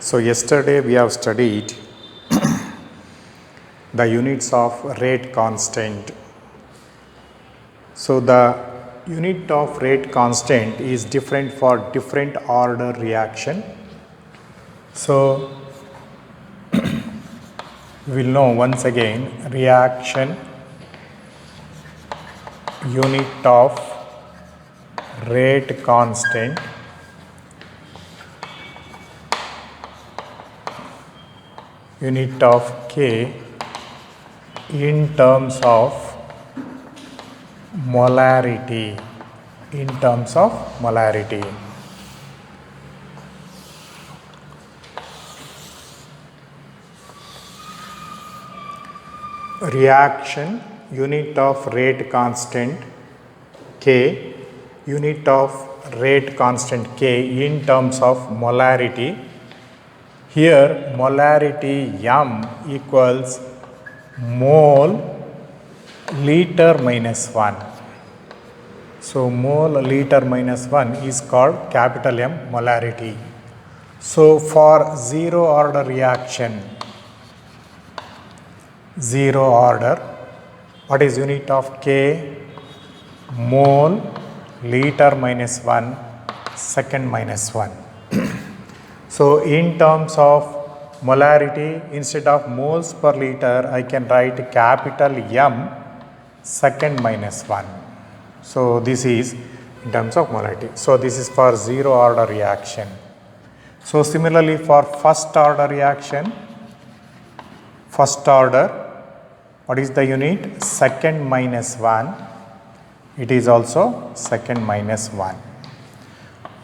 So yesterday we have studied the units of rate constant. So the unit of rate constant is different for different order reaction. So we will know once again reaction unit of rate constant unit of K in terms of molarity. Reaction unit of rate constant K, unit of rate constant K in terms of molarity. Here molarity M equals mole liter minus 1. So mole liter minus 1 is called capital M molarity. So for zero order reaction, what is unit of K? Mole liter minus 1 second minus 1. So in terms of molarity, instead of moles per liter, I can write capital M second minus 1. So this is in terms of molarity. So this is for zero order reaction. So similarly for first order reaction, what is the unit? Second minus 1. It is also second minus 1.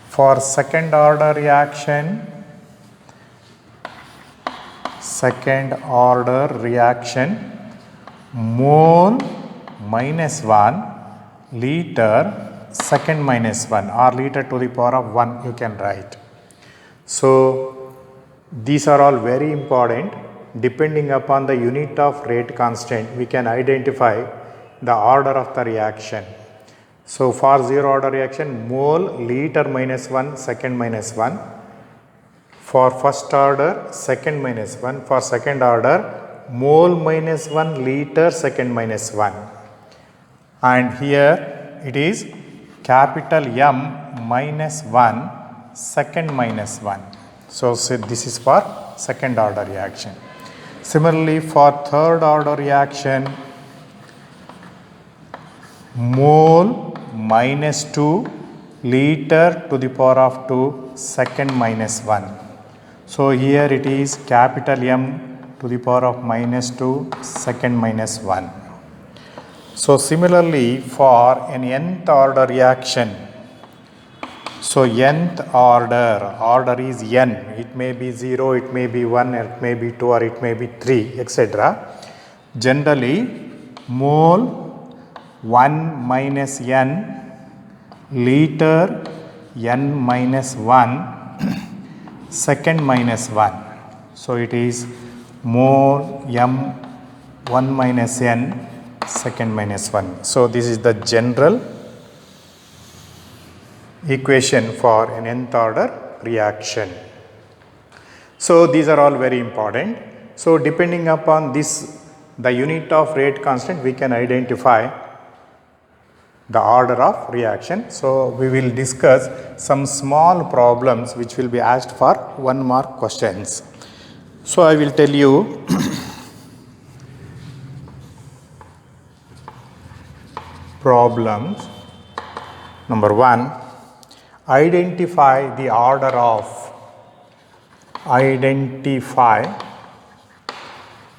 For second order reaction, mole minus 1 liter second minus 1 or liter to the power of 1 you can write. So these are all very important. Depending upon the unit of rate constant, we can identify the order of the reaction. So for zero order reaction, mole liter minus 1 second minus 1. For first order, second minus 1. For second order, mole minus 1 liter second minus 1. And here it is capital M minus 1 second minus 1. So this is for second order reaction. Similarly for third order reaction, mole minus 2 liter to the power of 2 second minus 1. So here it is capital M to the power of minus 2 second minus 1. So similarly for an nth order reaction, so nth order is n. It may be 0, it may be 1, it may be 2 or it may be 3, etc. Generally mole 1 minus n liter n minus 1 second minus 1. So it is mole m 1 minus n second minus 1. So this is the general equation for an nth order reaction. So these are all very important. So depending upon this, the unit of rate constant, we can identify the order of reaction. So we will discuss some small problems which will be asked for 1 mark questions. So I will tell you problems. Number 1, identify the order of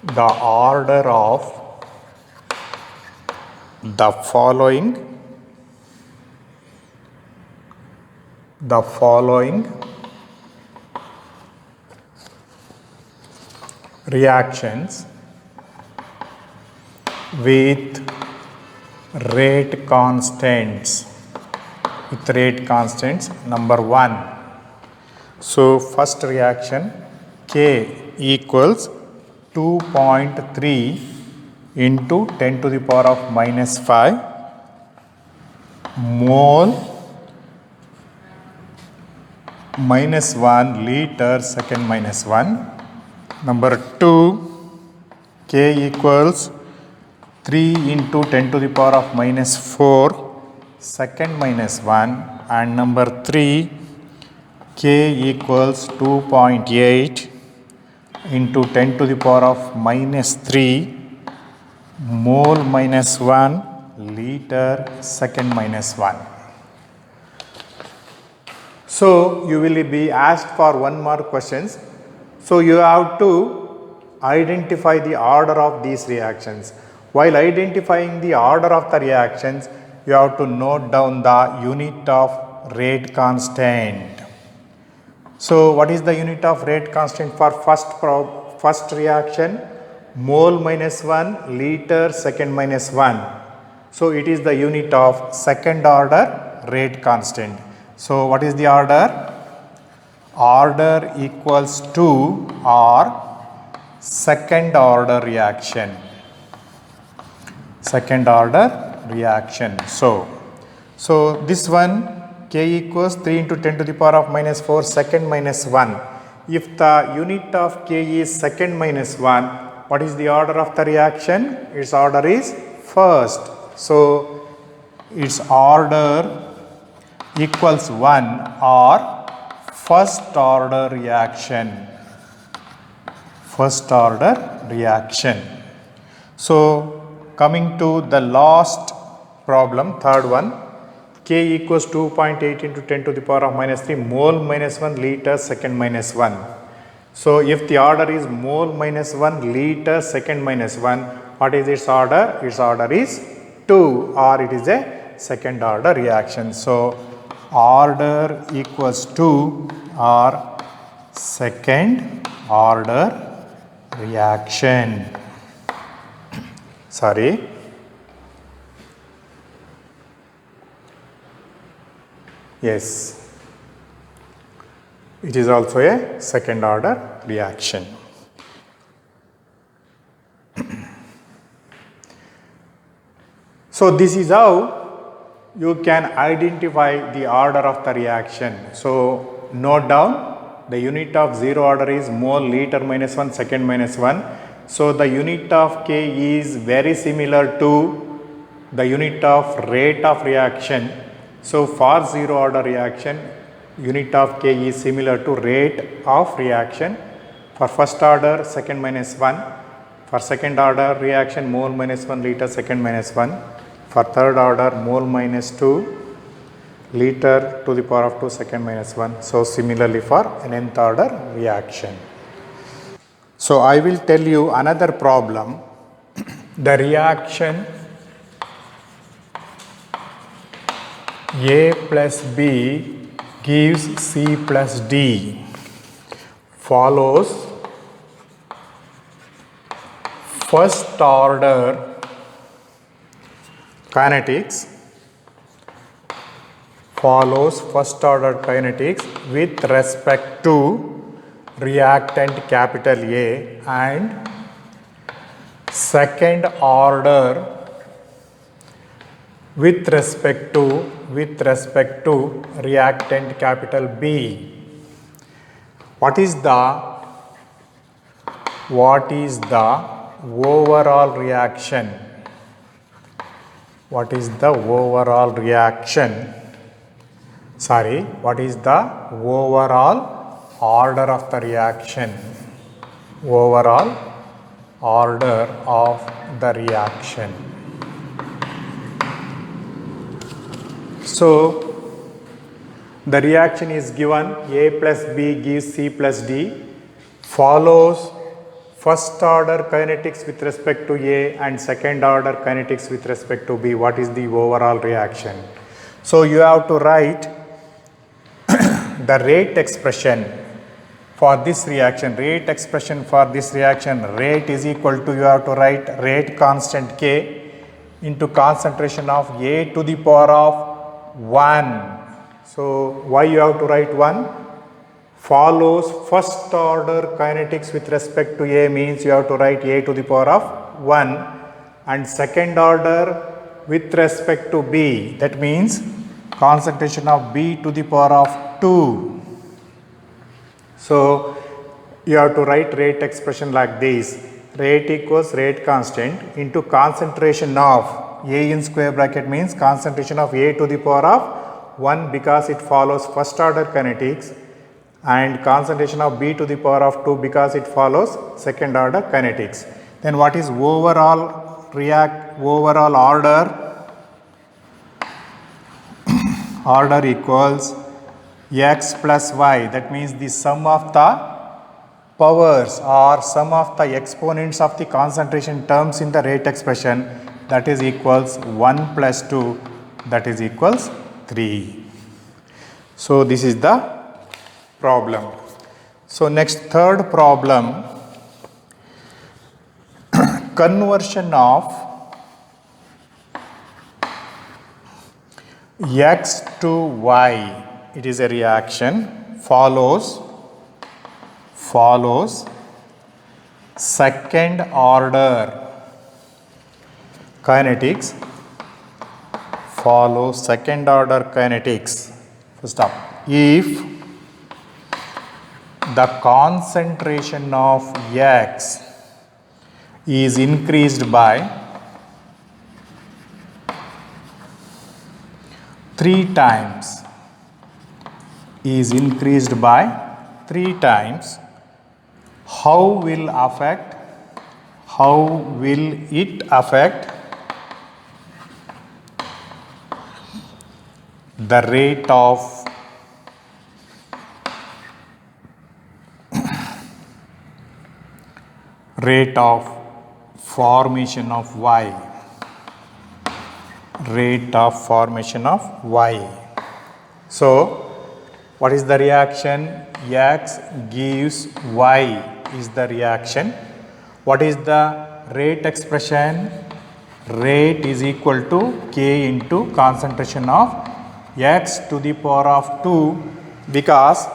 the following reactions with rate constants. Number 1. So first reaction, K equals 2.3 into 10 to the power of minus 5 mole minus 1 liter second minus 1. Number 2, K equals 3 into 10 to the power of minus 4 second minus 1. And number 3, K equals 2.8 into 10 to the power of minus 3 mole minus 1 liter second minus 1. So you will be asked for 1 mark questions. So you have to identify the order of these reactions. While identifying the order of the reactions, you have to note down the unit of rate constant. So what is the unit of rate constant for first reaction? Mole minus 1 liter second minus 1. So it is the unit of second order rate constant. So what is the order? Order equals to or second order reaction. Second order reaction. So this one, K equals 3 into 10 to the power of minus 4 second minus 1. If the unit of K is second minus 1, what is the order of the reaction? Its order is first. So its order equals 1 or first order reaction. First order reaction. So coming to the last problem, third one. K equals 2.8 into 10 to the power of minus 3 mole minus 1 liter second minus 1. So if the order is mole minus 1 liter second minus 1, what is its order? Its order is 2 or it is a second order reaction. So order equals 2 or second order reaction. Sorry. Yes, it is also a second order reaction. So this is how you can identify the order of the reaction. So note down the unit of zero order is mole liter minus 1 second minus 1. So the unit of K is very similar to the unit of rate of reaction. So for zero order reaction, unit of K is similar to rate of reaction. For first order, second minus 1. For second order reaction, mole minus 1 liter second minus 1. For third order, mole minus 2 liter to the power of 2 second minus 1. So similarly for nth order reaction. So I will tell you another problem. The reaction A plus B gives C plus D follows first order kinetics with respect to reactant capital A and second order with respect to reactant capital B. What is the overall reaction? What is the overall order of the reaction? Overall order of the reaction. So the reaction is given A plus B gives C plus D, follows first order kinetics with respect to A and second order kinetics with respect to B. What is the overall reaction? So you have to write the rate expression for this reaction. Rate is equal to, you have to write rate constant K into concentration of A to the power of 1. So why you have to write 1? Follows first order kinetics with respect to A means you have to write A to the power of 1, and second order with respect to B, that means concentration of B to the power of 2. So you have to write rate expression like this: rate equals rate constant into concentration of A in square bracket means concentration of A to the power of 1 because it follows first order kinetics, and concentration of B to the power of 2 because it follows second order kinetics. Then what is overall order? Order equals x plus y, that means the sum of the powers or sum of the exponents of the concentration terms in the rate expression, that is equals 1 plus 2, that is equals 3. So this is the problem. So next, third problem, conversion of x to y. It is a reaction follows second order kinetics, First up, if the concentration of x is increased by 3 times, how will it affect the rate of formation of y? So what is the reaction? X gives y is the reaction. What is the rate expression? Rate is equal to K into concentration of x to the power of 2 because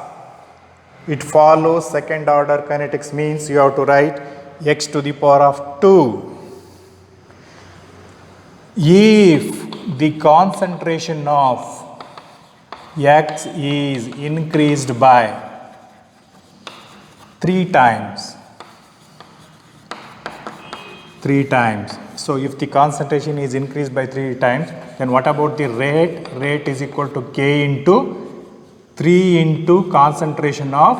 it follows second order kinetics, means you have to write x to the power of 2. If the concentration of x is increased by 3 times. So if the concentration is increased by 3 times, then what about the rate? Rate is equal to K into 3 into concentration of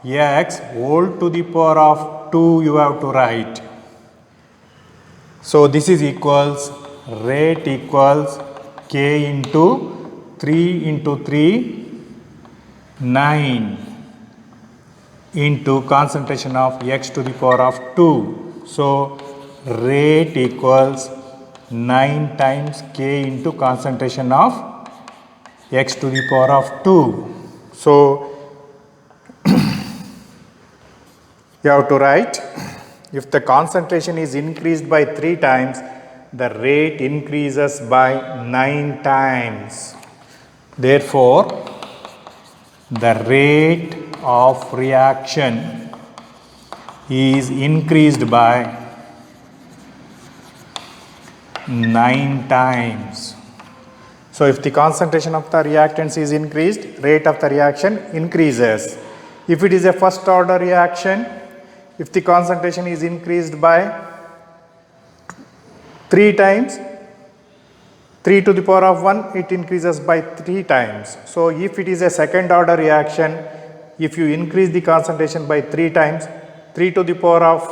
x whole to the power of 2 you have to write. So this is equals, rate equals K into 3 into 3, 9 into concentration of x to the power of 2. So rate equals 9 times K into concentration of x to the power of 2. So you have to write, if the concentration is increased by 3 times, the rate increases by 9 times. Therefore, the rate of reaction is increased by 9 times. So if the concentration of the reactants is increased, rate of the reaction increases. If it is a first order reaction, if the concentration is increased by 3 times, 3 to the power of 1, it increases by 3 times. So if it is a second order reaction, if you increase the concentration by 3 times, 3 to the power of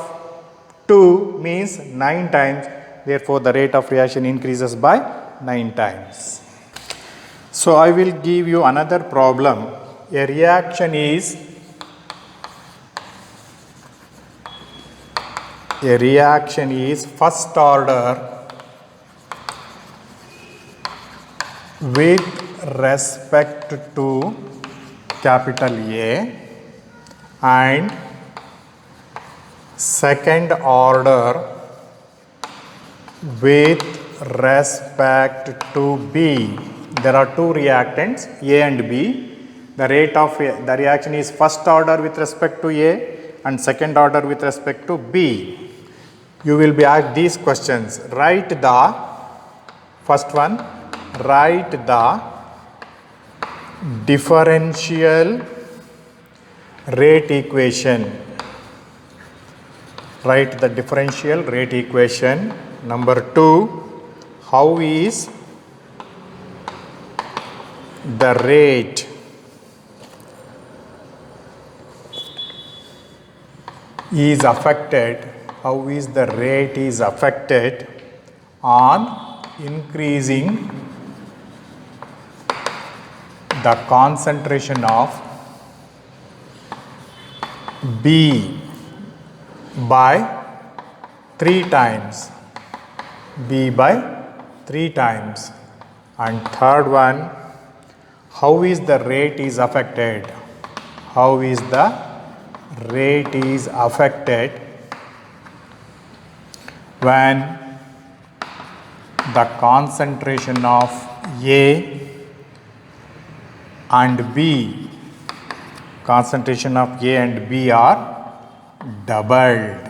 2 means 9 times. Therefore, the rate of reaction increases by 9 times. So I will give you another problem. A reaction is first order with respect to capital A and second order with respect to B. There are two reactants, A and B. The rate of the reaction is first order with respect to A and second order with respect to B. You will be asked these questions. Write the differential rate equation. Write the differential rate equation. Number 2, how is the rate is affected, how is the rate is affected on increasing the concentration of B by 3 times, B by 3 times. And third one, how is the rate is affected, how is the rate is affected when the concentration of A and B, concentration of A and B are doubled.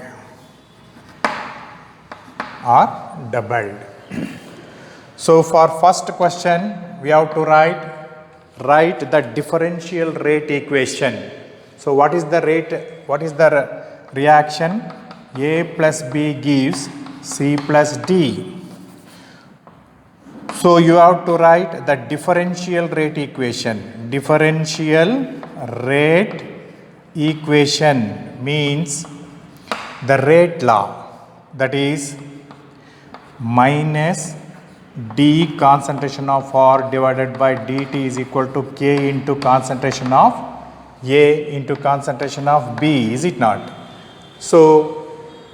So for first question we have to write the differential rate equation. So what is the rate, what is the reaction? A plus B gives C plus D. So you have to write the differential rate equation. Differential rate equation means the rate law, that is minus D concentration of R divided by dt is equal to K into concentration of A into concentration of B, is it not? So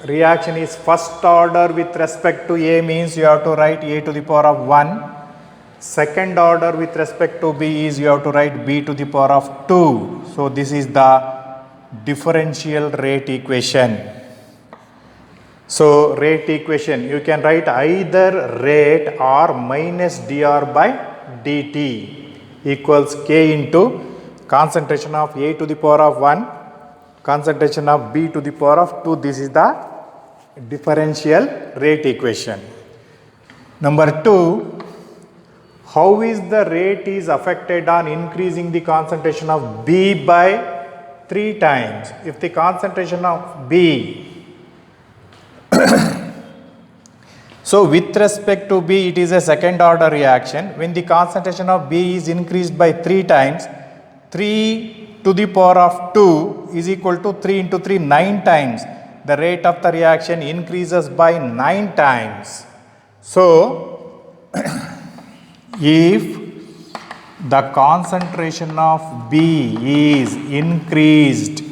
reaction is first order with respect to A means you have to write A to the power of 1. Second order with respect to B is you have to write B to the power of 2. So this is the differential rate equation. So rate equation, you can write either rate or minus dr by dt equals K into concentration of A to the power of 1, concentration of B to the power of 2. This is the differential rate equation. Number 2, how is the rate is affected on increasing the concentration of B by 3 times? If the concentration of B so with respect to B it is a second order reaction. When the concentration of B is increased by 3 times, 3 to the power of 2 is equal to 3 into 3, 9 times. The rate of the reaction increases by 9 times. So if the concentration of B is increased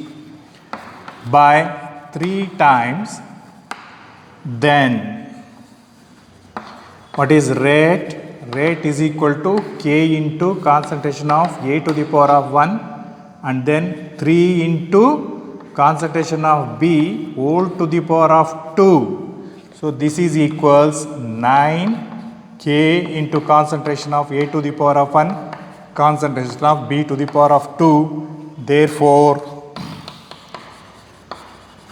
by 3 times, then what is rate? Rate is equal to K into concentration of A to the power of 1 and then 3 into concentration of B whole to the power of 2. So this is equals 9 K into concentration of A to the power of 1, concentration of B to the power of 2. Therefore,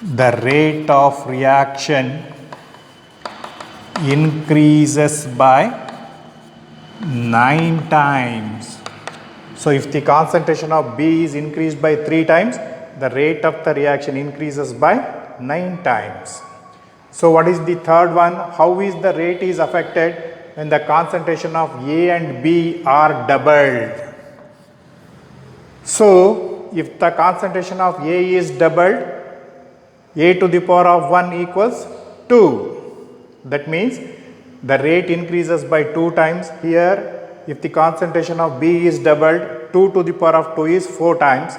the rate of reaction increases by 9 times. So if the concentration of B is increased by 3 times, the rate of the reaction increases by 9 times. So what is the third one? How is the rate is affected when the concentration of A and B are doubled? So if the concentration of A is doubled, A to the power of 1 equals 2. That means the rate increases by 2 times. Here if the concentration of B is doubled, 2 to the power of 2 is 4 times.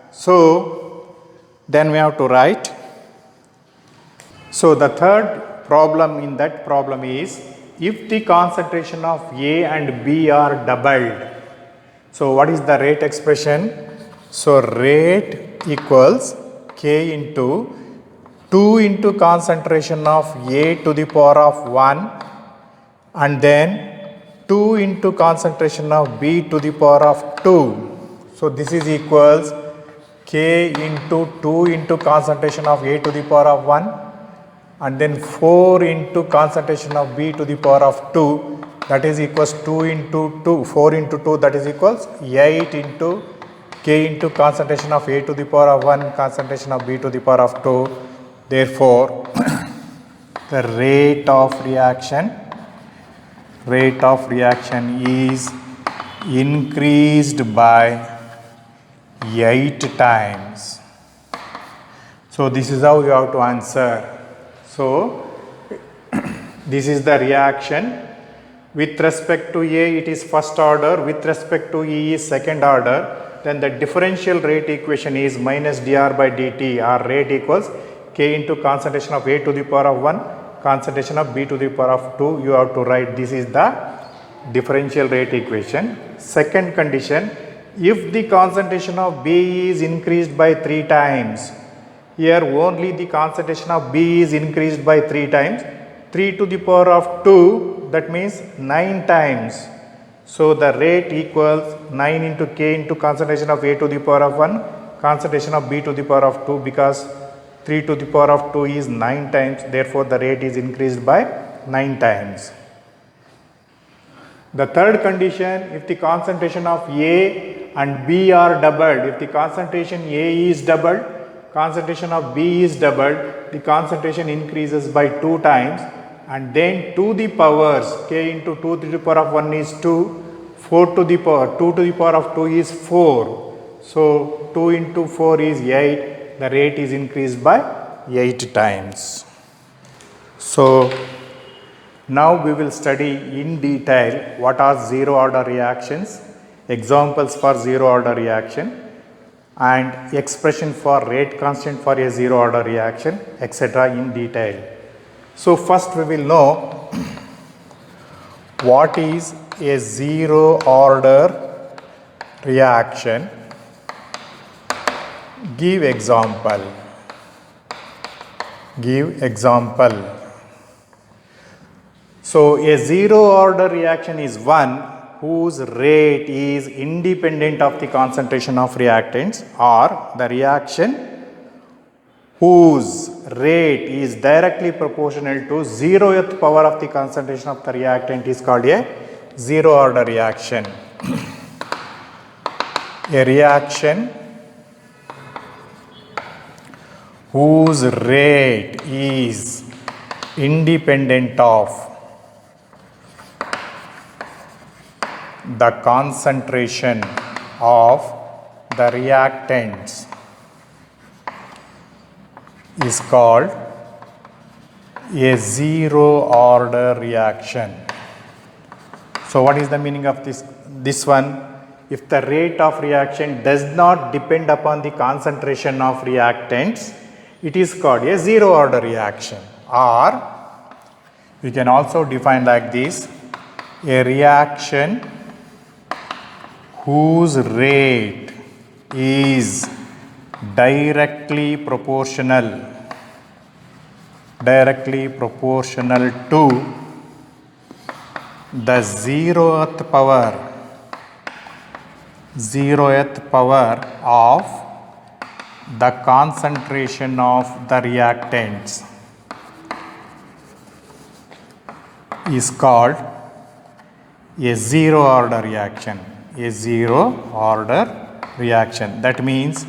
So then we have to write. So the third problem in that problem is if the concentration of A and B are doubled. So what is the rate expression? So rate equals K into 2 into concentration of A to the power of 1 and then 2 into concentration of B to the power of 2. So this is equals K into 2 into concentration of A to the power of 1 and then 4 into concentration of B to the power of 2, that is equals 2 into 2, 4 into 2, that is equals 8 into K into concentration of A to the power of 1, concentration of B to the power of 2. Therefore, the rate of reaction is increased by 8 times. So this is how you have to answer. So this is the reaction. With respect to A, it is first order. With respect to E is second order. Then the differential rate equation is minus dr by dt, or rate equals K into concentration of A to the power of 1, concentration of B to the power of 2. You have to write this is the differential rate equation. Second condition, if the concentration of B is increased by 3 times, here only the concentration of B is increased by 3 times. 3 to the power of 2, that means 9 times. So the rate equals 9 into K into concentration of A to the power of 1, concentration of B to the power of 2, because 3 to the power of 2 is 9 times. Therefore, the rate is increased by 9 times. The third condition, if the concentration of A and B are doubled, if the concentration A is doubled, concentration of B is doubled, the concentration increases by 2 times, and then 2 the powers, K into 2 to the power of 1 is 2, 4 to the power, 2 to the power of 2 is 4. So 2 into 4 is 8, the rate is increased by 8 times. So now we will study in detail what are zero order reactions, examples for zero order reaction, and expression for rate constant for a zero order reaction, etc. in detail. So first we will know what is a zero order reaction. Give example. So a zero order reaction is one whose rate is independent of the concentration of reactants, or the reaction whose rate is directly proportional to 0th power of the concentration of the reactant is called a zero order reaction. A reaction whose rate is independent of the concentration of the reactants is called a zero order reaction. So what is the meaning of this one? If the rate of reaction does not depend upon the concentration of reactants, it is called a zero order reaction. Or we can also define like this: a reaction whose rate is directly proportional to the 0th power of the concentration of the reactants is called a zero order reaction. A zero order reaction. That means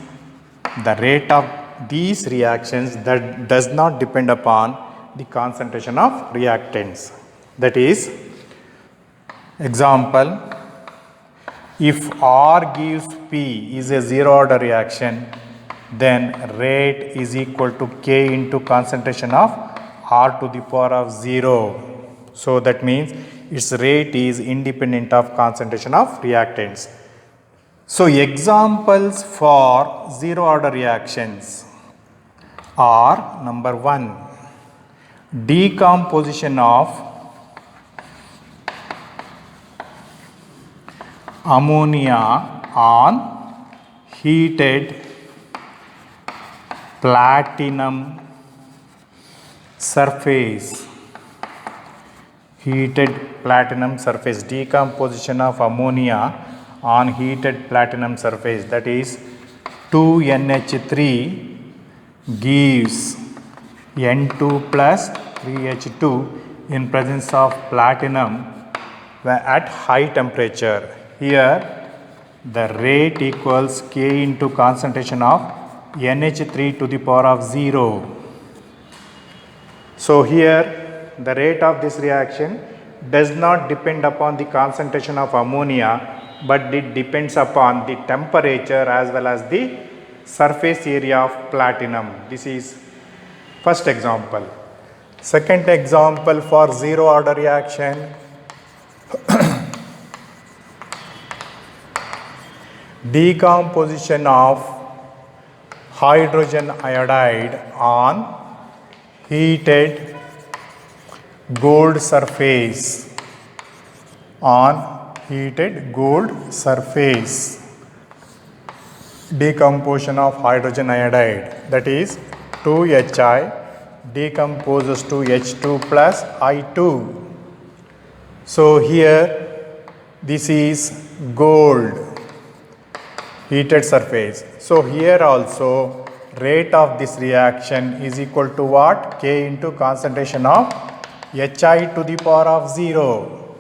the rate of these reactions that does not depend upon the concentration of reactants. That is, example, if R gives P is a zero order reaction, then rate is equal to K into concentration of R to the power of 0. So that means its rate is independent of concentration of reactants. So examples for zero order reactions are: number 1, decomposition of ammonia on heated platinum surface. Decomposition of ammonia on heated platinum surface, that is 2NH3 gives N2 plus 3H2 in presence of platinum at high temperature. Here the rate equals K into concentration of NH3 to the power of 0. So here the rate of this reaction does not depend upon the concentration of ammonia, but it depends upon the temperature as well as the surface area of platinum. This is first example. Second example for zero order reaction. Decomposition of hydrogen iodide on heated gold surface. Decomposition of hydrogen iodide, that is 2Hi decomposes to H2 plus I2. So here this is gold heated surface. So here also rate of this reaction is equal to what? K into concentration of Hi to the power of 0.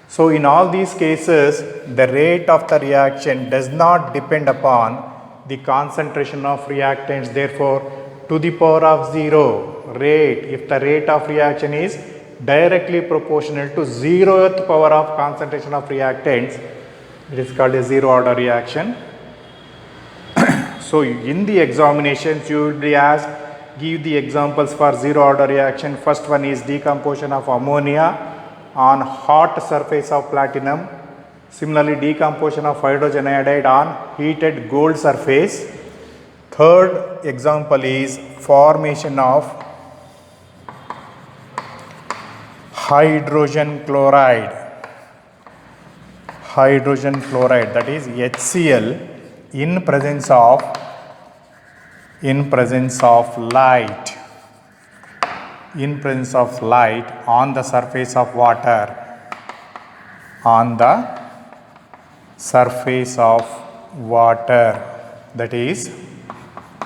So in all these cases, the rate of the reaction does not depend upon the concentration of reactants. Therefore, to the power of 0 rate, if the rate of reaction is directly proportional to 0th power of concentration of reactants, it is called a zero order reaction. So in the examinations you will be asked, give the examples for zero order reaction. First one is decomposition of ammonia on hot surface of platinum. Similarly, decomposition of hydrogen iodide on heated gold surface. Third example is formation of hydrogen chloride, that is HCl in presence of light on the surface of water, that is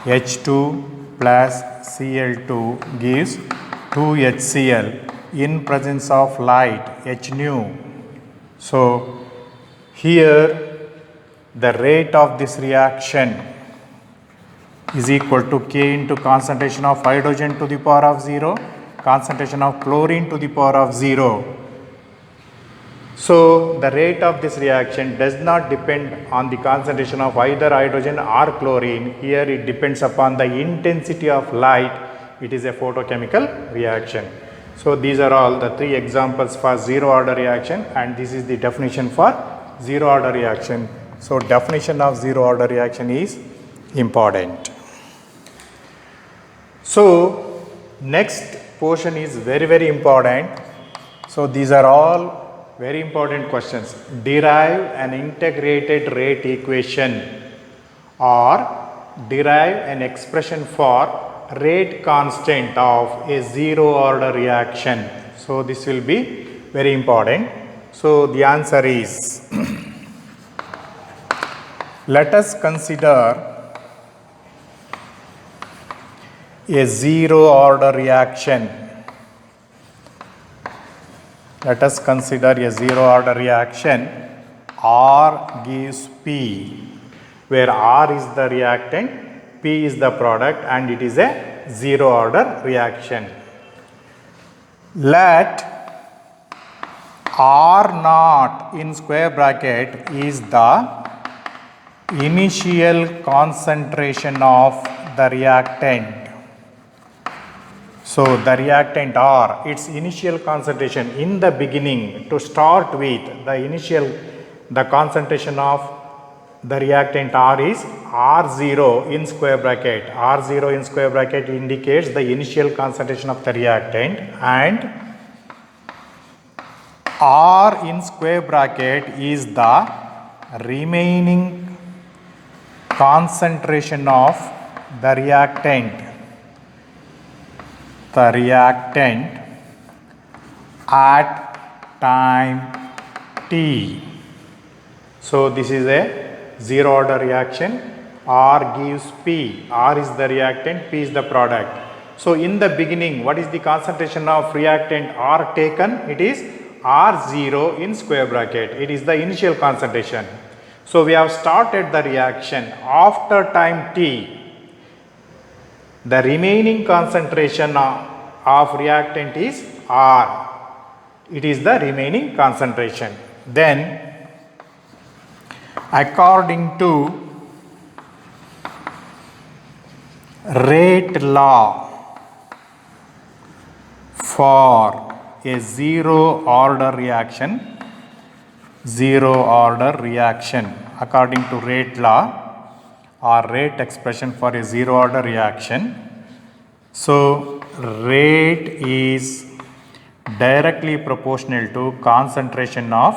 H2 plus Cl2 gives 2HCl in presence of light, H nu. So here the rate of this reaction is equal to K into concentration of hydrogen to the power of 0, concentration of chlorine to the power of 0. So the rate of this reaction does not depend on the concentration of either hydrogen or chlorine. Here it depends upon the intensity of light. It is a photochemical reaction. So these are all the three examples for zero order reaction, and this is the definition for zero order reaction. So definition of zero order reaction is important. So next portion is very important. So these are all very important questions. Derive an integrated rate equation or derive an expression for rate constant of a zero order reaction. So this will be very important. So the answer is let us consider a zero order reaction. Let us consider a zero order reaction. R gives P, where R is the reactant, P is the product, and it is a zero order reaction. Let R naught in square bracket is the initial concentration of the reactant. So the reactant R, its initial concentration in the beginning, to start with, the concentration of the reactant R is R0 in square bracket. R0 in square bracket indicates the initial concentration of the reactant, and R in square bracket is the remaining concentration of the reactant at time t. So this is a zero order reaction. R gives P. R is the reactant, P is the product. So in the beginning, what is the concentration of reactant R taken? It is R0 in square bracket. It is the initial concentration. So we have started the reaction. After time t, the remaining concentration of reactant is R. It is the remaining concentration. Then according to rate law for a zero order reaction, according to rate law or rate expression for a zero order reaction. So rate is directly proportional to concentration of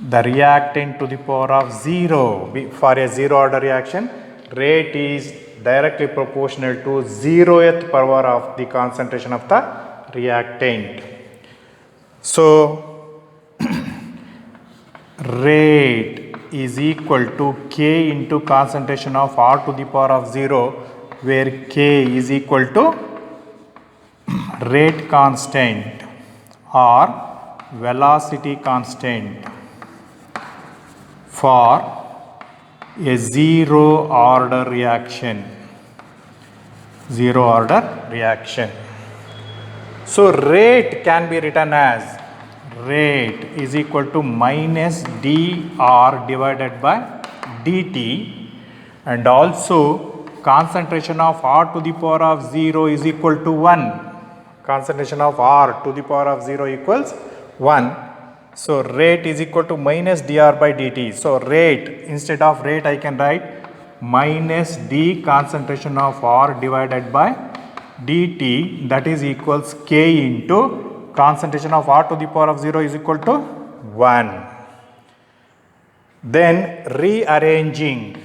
the reactant to the power of 0. For a zero order reaction, rate is directly proportional to 0th power of the concentration of the reactant. So rate is equal to K into concentration of R to the power of 0, where K is equal to rate constant or velocity constant for a zero order reaction. So rate can be written as rate is equal to minus dr divided by dt, and also concentration of R to the power of 0 is equal to 1. Concentration of R to the power of 0 equals 1. So rate is equal to minus dr by dt. So rate, instead of rate I can write minus d concentration of R divided by dt, that is equals K into concentration of R to the power of 0 is equal to 1. Then rearranging,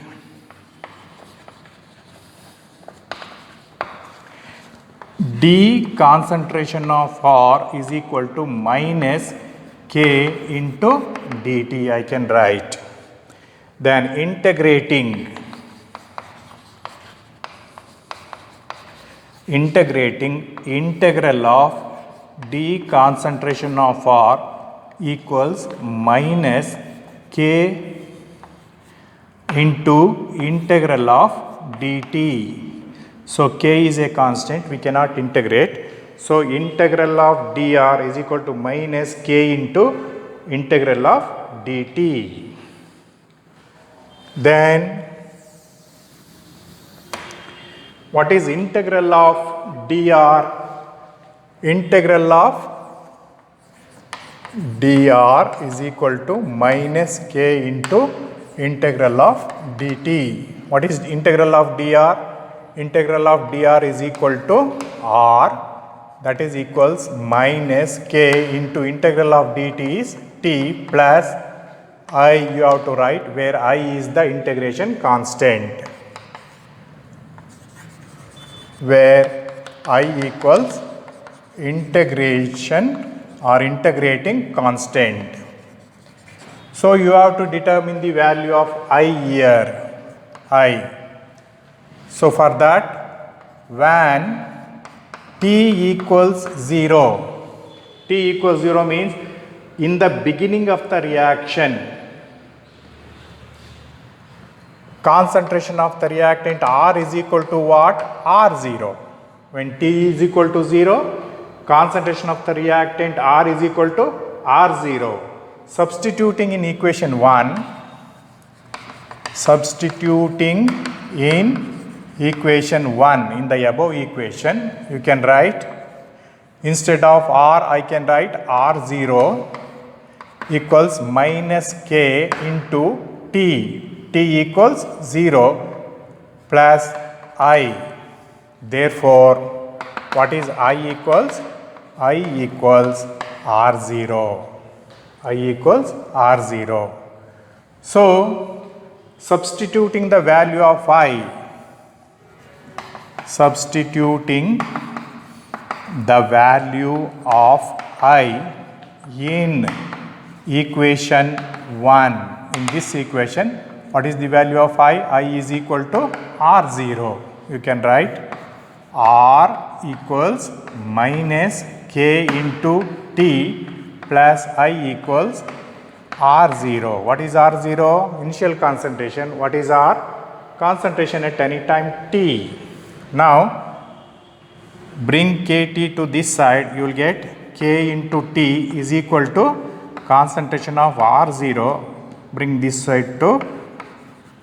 d concentration of R is equal to minus K into dt I can write. Then integrating integral of d concentration of R equals minus K into integral of dt. So K is a constant, we cannot integrate. So integral of dr is equal to minus K into integral of dt. Then what is integral of dr? Integral of dr is equal to minus K into integral of dt. What is integral of dr? Integral of dr is equal to r, that is equals minus K into integral of dt is t plus I you have to write, where I is the integration constant, where I equals integration or integrating constant. So you have to determine the value of I here, I. So for that, when t equals 0, t equals 0 means in the beginning of the reaction, concentration of the reactant R is equal to what? R0. When t is equal to 0, concentration of the reactant R is equal to R0. Substituting in equation 1, in the above equation, you can write, instead of R I can write R0 equals minus K into t. T equals 0 plus I. Therefore, what is I equals? I equals R0. I equals R0. So, substituting the value of I, in equation 1, in this equation, what is the value of I? I is equal to R0. You can write R equals minus K into T plus I equals R0. What is R0? Initial concentration. What is R? Concentration at any time t. Now, bring kT to this side, you will get K into T is equal to concentration of R0. Bring this side to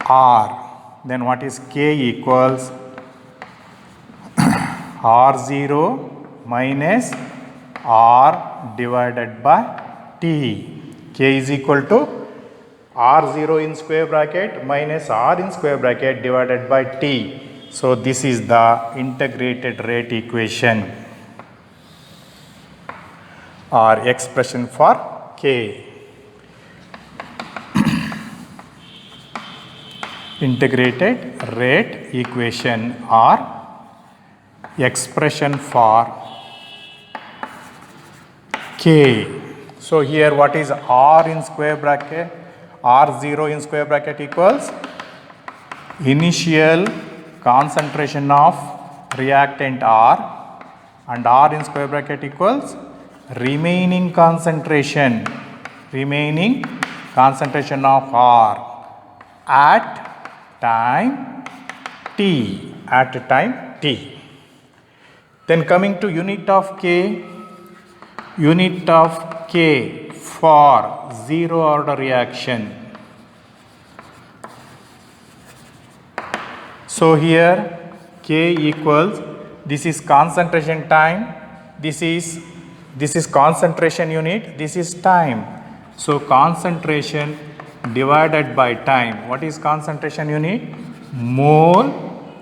R. Then what is K equals R0 minus R divided by T. K is equal to R0 in square bracket minus R in square bracket divided by T. So, this is the integrated rate equation or expression for K. Integrated rate equation or expression for K. So, here what is R in square bracket? R0 in square bracket equals initial concentration of reactant R, and R in square bracket equals remaining concentration of R at time t, Then coming to unit of K for zero order reaction. So, here K equals, this is concentration time, this is concentration unit, this is time. So, concentration divided by time. What is concentration unit? Mole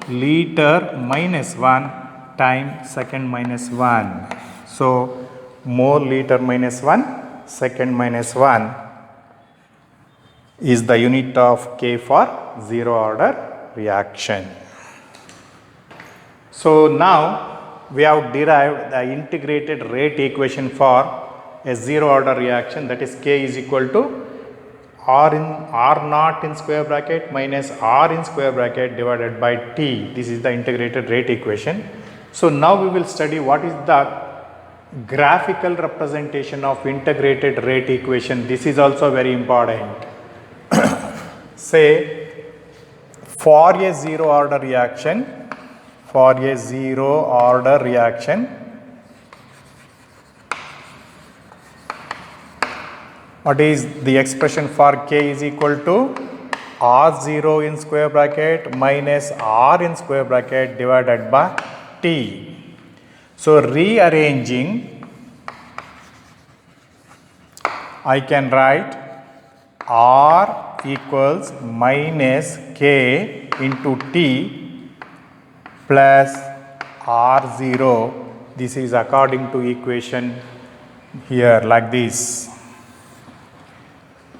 liter minus 1 time second minus 1. So, mole liter minus 1 second minus 1 is the unit of K for zero order reaction. So, now we have derived the integrated rate equation for a zero order reaction, that is K is equal to R naught in square bracket minus R in square bracket divided by T. This is the integrated rate equation. So, now we will study what is the graphical representation of integrated rate equation. This is also very important. Say, for a zero order reaction, what is the expression for K is equal to R0 in square bracket minus R in square bracket divided by T. So, rearranging, I can write R equals minus K into T plus R0. This is according to equation here like this.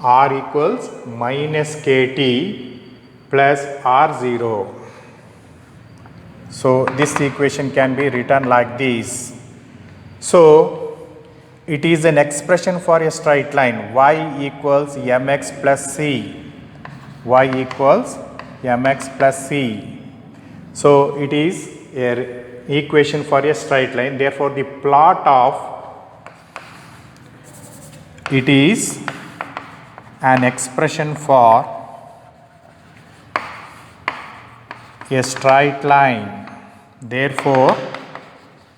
R equals minus KT plus R0. So, this equation can be written like this. So, it is an expression for a straight line, y equals mx plus c, So, it is an equation for a straight line. Therefore, the plot of it is an expression for a straight line. Therefore,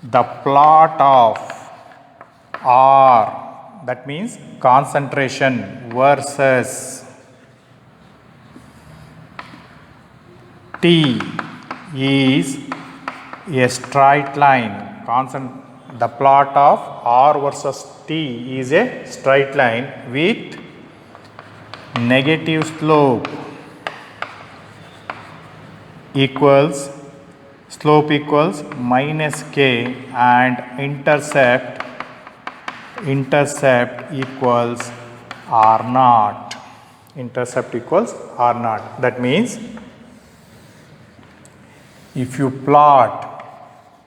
the plot of R, that means concentration versus T is a straight line. The plot of R versus T is a straight line with negative slope equals minus K and intercept equals R naught. That means if you plot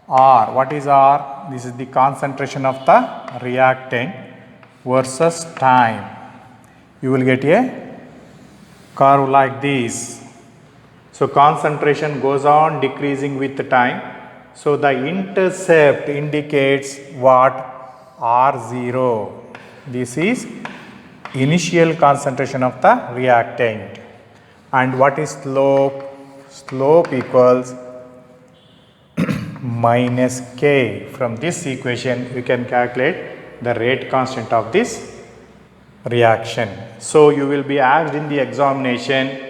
R, what is R? This is the concentration of the reactant versus time. You will get a curve like this. So, concentration goes on decreasing with the time. So, the intercept indicates what? R0. This is initial concentration of the reactant. And what is slope? Slope equals minus K. From this equation, you can calculate the rate constant of this reaction. So, you will be asked in the examination,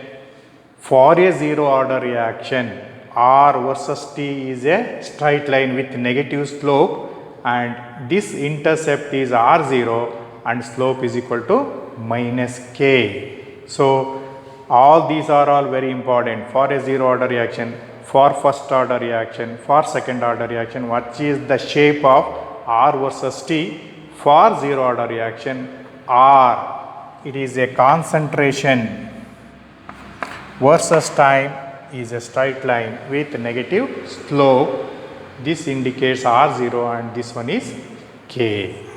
for a zero order reaction, R versus T is a straight line with negative slope, and this intercept is R0 and slope is equal to minus K. So, all these are all very important for a zero order reaction, for first order reaction, for second order reaction. What is the shape of R versus T? For zero order reaction, R, it is a concentration versus time is a straight line with negative slope. This indicates R0 and this one is K.